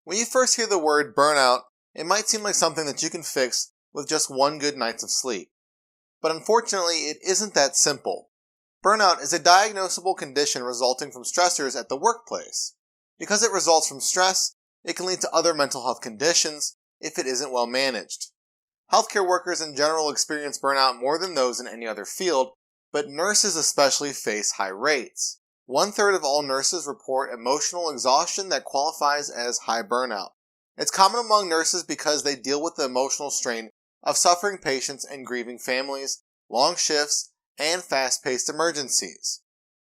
When you first hear the word burnout, it might seem like something that you can fix with just one good night's of sleep. But unfortunately, it isn't that simple. Burnout is a diagnosable condition resulting from stressors at the workplace. Because it results from stress, it can lead to other mental health conditions if it isn't well managed. Healthcare workers in general experience burnout more than those in any other field, but nurses especially face high rates. 1/3 of all nurses report emotional exhaustion that qualifies as high burnout. It's common among nurses because they deal with the emotional strain of suffering patients and grieving families, long shifts, and fast-paced emergencies.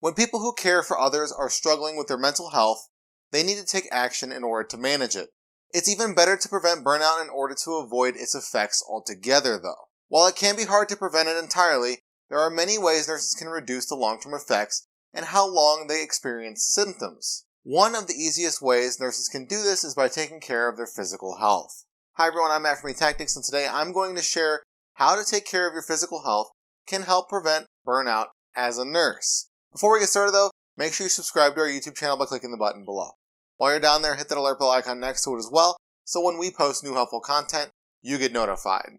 When people who care for others are struggling with their mental health, they need to take action in order to manage it. It's even better to prevent burnout in order to avoid its effects altogether, though. While it can be hard to prevent it entirely, there are many ways nurses can reduce the long-term effects and how long they experience symptoms. One of the easiest ways nurses can do this is by taking care of their physical health. Hi everyone, I'm Matt from Tactics, and today I'm going to share how to take care of your physical health can help prevent burnout as a nurse. Before we get started though, make sure you subscribe to our YouTube channel by clicking the button below. While you're down there, hit that alert bell icon next to it as well, so when we post new helpful content, you get notified.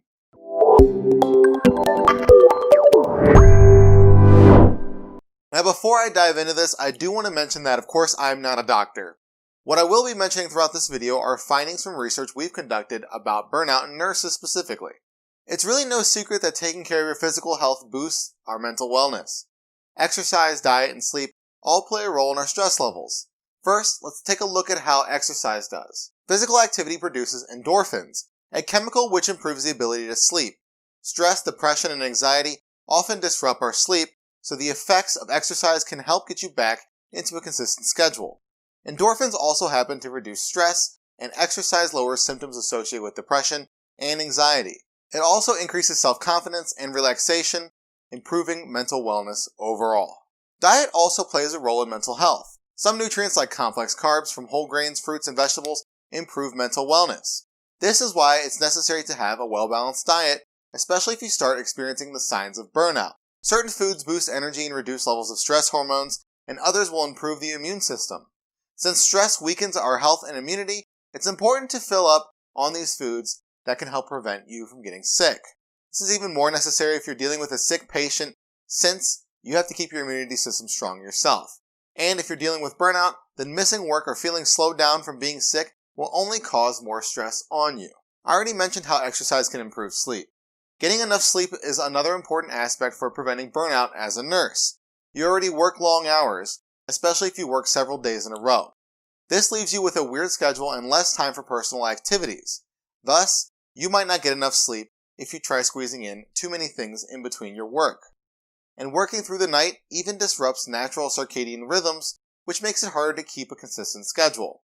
Now before I dive into this, I do want to mention that of course I'm not a doctor. What I will be mentioning throughout this video are findings from research we've conducted about burnout in nurses specifically. It's really no secret that taking care of your physical health boosts our mental wellness. Exercise, diet, and sleep all play a role in our stress levels. First, let's take a look at how exercise does. Physical activity produces endorphins, a chemical which improves the ability to sleep. Stress, depression, and anxiety often disrupt our sleep, so the effects of exercise can help get you back into a consistent schedule. Endorphins also happen to reduce stress, and exercise lowers symptoms associated with depression and anxiety. It also increases self-confidence and relaxation, improving mental wellness overall. Diet also plays a role in mental health. Some nutrients like complex carbs from whole grains, fruits, and vegetables improve mental wellness. This is why it's necessary to have a well-balanced diet, especially if you start experiencing the signs of burnout. Certain foods boost energy and reduce levels of stress hormones, and others will improve the immune system. Since stress weakens our health and immunity, it's important to fill up on these foods that can help prevent you from getting sick. This is even more necessary if you're dealing with a sick patient, since you have to keep your immunity system strong yourself. And if you're dealing with burnout, then missing work or feeling slowed down from being sick will only cause more stress on you. I already mentioned how exercise can improve sleep. Getting enough sleep is another important aspect for preventing burnout as a nurse. You already work long hours, especially if you work several days in a row. This leaves you with a weird schedule and less time for personal activities. Thus, you might not get enough sleep if you try squeezing in too many things in between your work. And working through the night even disrupts natural circadian rhythms, which makes it harder to keep a consistent schedule.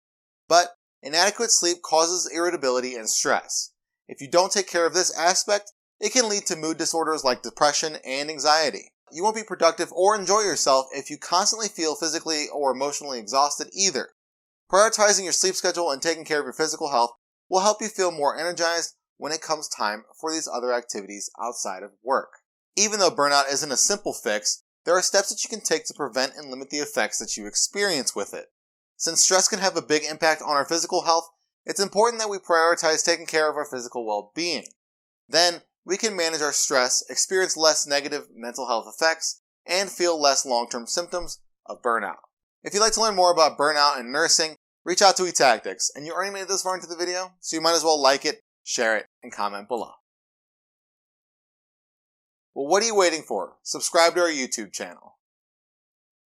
But inadequate sleep causes irritability and stress. If you don't take care of this aspect, it can lead to mood disorders like depression and anxiety. You won't be productive or enjoy yourself if you constantly feel physically or emotionally exhausted either. Prioritizing your sleep schedule and taking care of your physical health will help you feel more energized when it comes time for these other activities outside of work. Even though burnout isn't a simple fix, there are steps that you can take to prevent and limit the effects that you experience with it. Since stress can have a big impact on our physical health, it's important that we prioritize taking care of our physical well-being. Then, we can manage our stress, experience less negative mental health effects, and feel less long-term symptoms of burnout. If you'd like to learn more about burnout and nursing, reach out to Tactics, and you already made it this far into the video, so you might as well like it, share it, and comment below. Well, what are you waiting for? Subscribe to our YouTube channel.